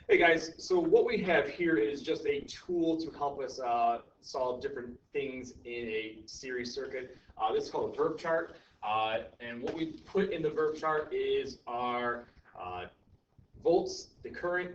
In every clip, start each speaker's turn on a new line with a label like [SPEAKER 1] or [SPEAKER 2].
[SPEAKER 1] Hey guys, so what we have here is just a tool to help us solve different things in a series circuit. This is called a VIRP chart, and what we put in the VIRP chart is our volts, the current,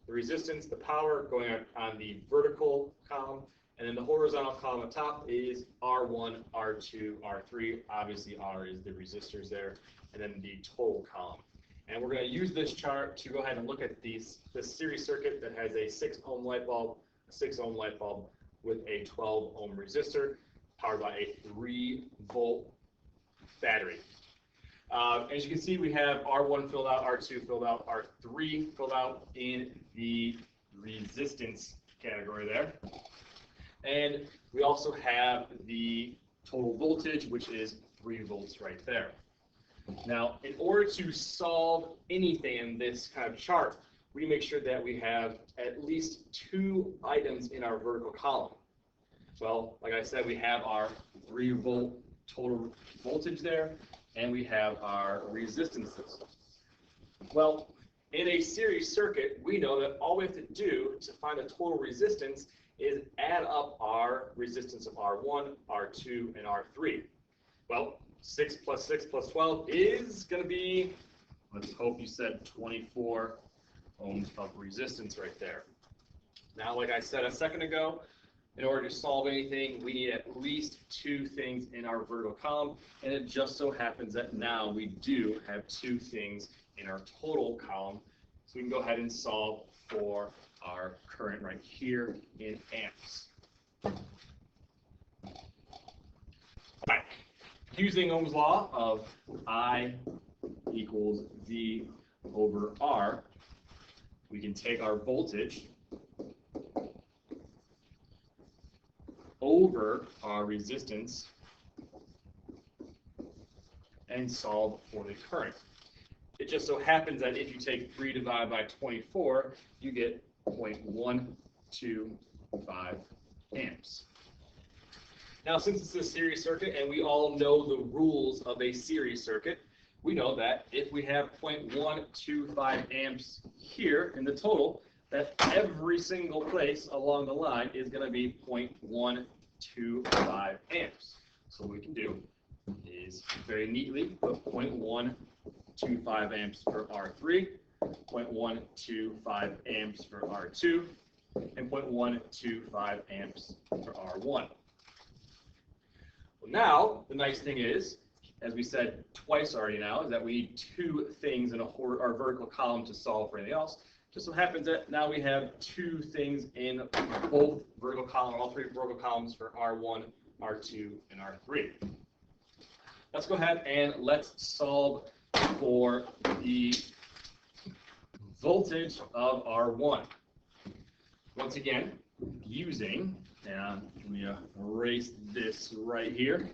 [SPEAKER 1] the resistance, the power going on the vertical column, and then the horizontal column at top is R1, R2, R3. Obviously R is the resistors there, and then the total column. And we're going to use this chart to go ahead and look at this series circuit that has a 6 ohm light bulb, a 6 ohm light bulb with a 12 ohm resistor powered by a 3 volt battery. As you can see, we have R1 filled out, R2 filled out, R3 filled out in the resistance category there. And we also have the total voltage, which is 3 volts right there. Now, in order to solve anything in this kind of chart, we make sure that we have at least 2 items in our vertical column. Well, like I said, we have our 3 volt total voltage there, and we have our resistances. Well, in a series circuit, we know that all we have to do to find the total resistance is add up our resistance of R1, R2, and R3. Well, 6 plus 6 plus 12 is going to be, let's hope you said 24 ohms of resistance right there. Now, like I said a second ago, in order to solve anything, we need at least 2 things in our vertical column, and it just so happens that now we do have 2 things in our total column, so we can go ahead and solve for our current right here in amps. All right. Using Ohm's law of I equals V over R, we can take our voltage over our resistance and solve for the current. It just so happens that if you take 3 divided by 24, you get 0.125 amps. Now, since it's a series circuit and we all know the rules of a series circuit, we know that if we have 0.125 amps here in the total, that every single place along the line is going to be 0.125 amps. So what we can do is very neatly put 0.125 amps for R3, 0.125 amps for R2, and 0.125 amps for R1. Well, now, the nice thing is, as we said twice already now, is that we need 2 things in our vertical column to solve for anything else. Just so happens that now we have 2 things in both vertical columns, all 3 vertical columns for R1, R2, and R3. Let's go ahead and let's solve for the voltage of R1. Once again, using, and let me erase this right here,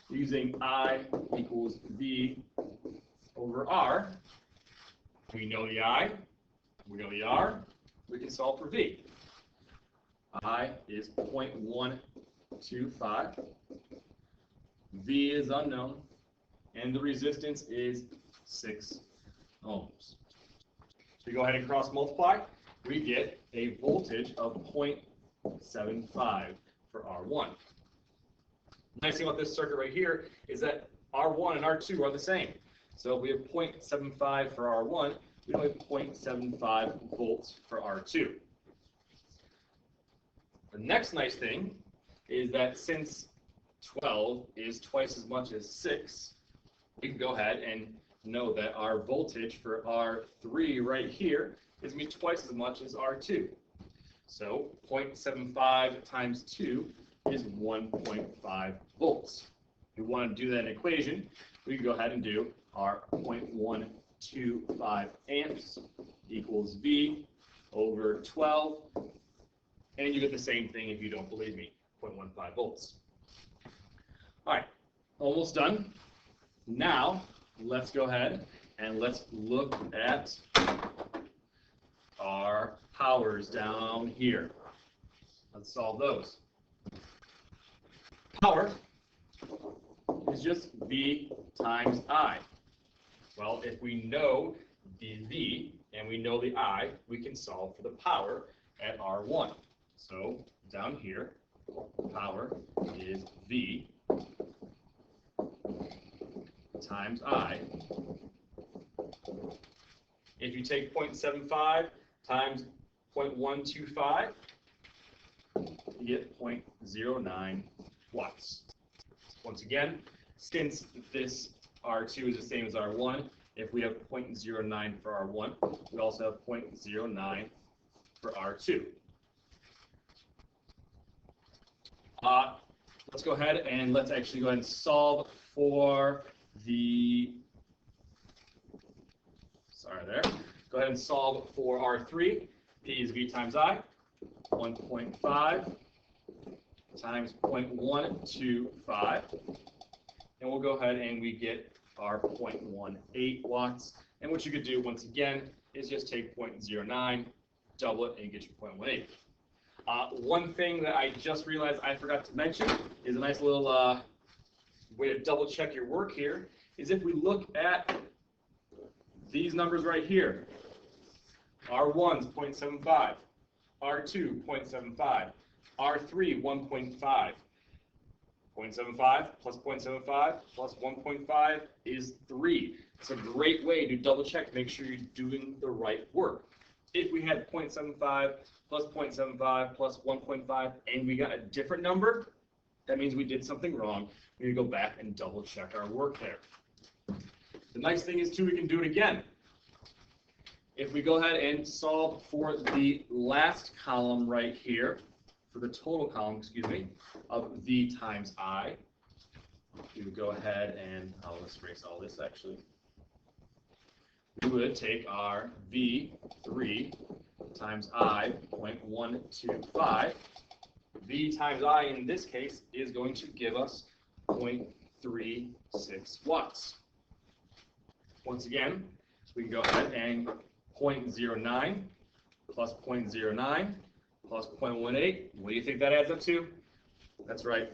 [SPEAKER 1] using I equals V over R. We know the I, we know the R, we can solve for V. I is 0.125, V is unknown, and the resistance is 6 ohms. So we go ahead and cross multiply, we get a voltage of 0.75 for R1. The nice thing about this circuit right here is that R1 and R2 are the same. So if we have 0.75 for R1, we only have 0.75 volts for R2. The next nice thing is that since 12 is twice as much as 6, we can go ahead and know that our voltage for R3 right here is going to be twice as much as R2. So 0.75 times 2 is 1.5 volts. If we want to do that in equation, we can go ahead and do our 0.125 amps equals V over 12, and you get the same thing if you don't believe me, 0.15 volts. All right, almost done. Now, let's go ahead and let's look at our powers down here. Let's solve those. Power is just V times I. Well, if we know the V and we know the I, we can solve for the power at R1. So down here, power is V times I. If you take 0.75 times 0.125, you get 0.09 watts. Once again, since this R2 is the same as R1, if we have 0.09 for R1, we also have 0.09 for R2. Let's go ahead and let's actually go ahead and solve for the, go ahead and solve for R3. P is V times I, 1.5 times 0.125. And we'll go ahead and we get our 0.18 watts. And what you could do, once again, is just take 0.09, double it, and you get your 0.18. One thing that I just realized I forgot to mention is a nice little way to double check your work here is if we look at these numbers right here. R1 is 0.75, R2 0.75, R3 1.5. 0.75 plus 0.75 plus 1.5 is 3. It's a great way to double check, make sure you're doing the right work. If we had 0.75 plus 0.75 plus 1.5 and we got a different number, that means we did something wrong. We need to go back and double check our work there. The nice thing is, too, we can do it again. If we go ahead and solve for the last column right here, for the total column, excuse me, of V times I, we would go ahead and, let's erase all this actually. We would take our V3 times I, 0.125. V times I in this case is going to give us 0.36 watts. Once again, we can go ahead and 0.09 plus 0.09 plus 0.18. What do you think that adds up to? That's right,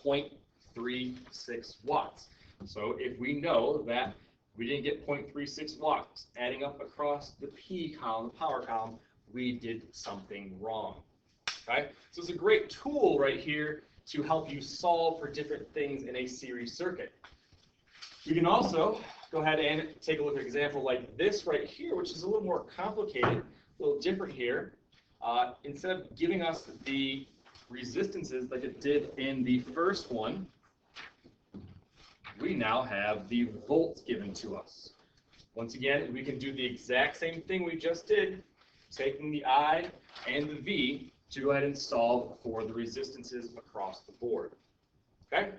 [SPEAKER 1] 0.36 watts. So if we know that we didn't get 0.36 watts adding up across the P column, the power column, we did something wrong. Okay? So it's a great tool right here to help you solve for different things in a series circuit. You can also go ahead and take a look at an example like this right here, which is a little more complicated, a little different here. Instead of giving us the resistances like it did in the first one, we now have the volts given to us. Once again, we can do the exact same thing we just did, taking the I and the V to go ahead and solve for the resistances across the board. Okay?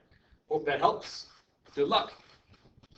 [SPEAKER 1] Hope that helps. Good luck.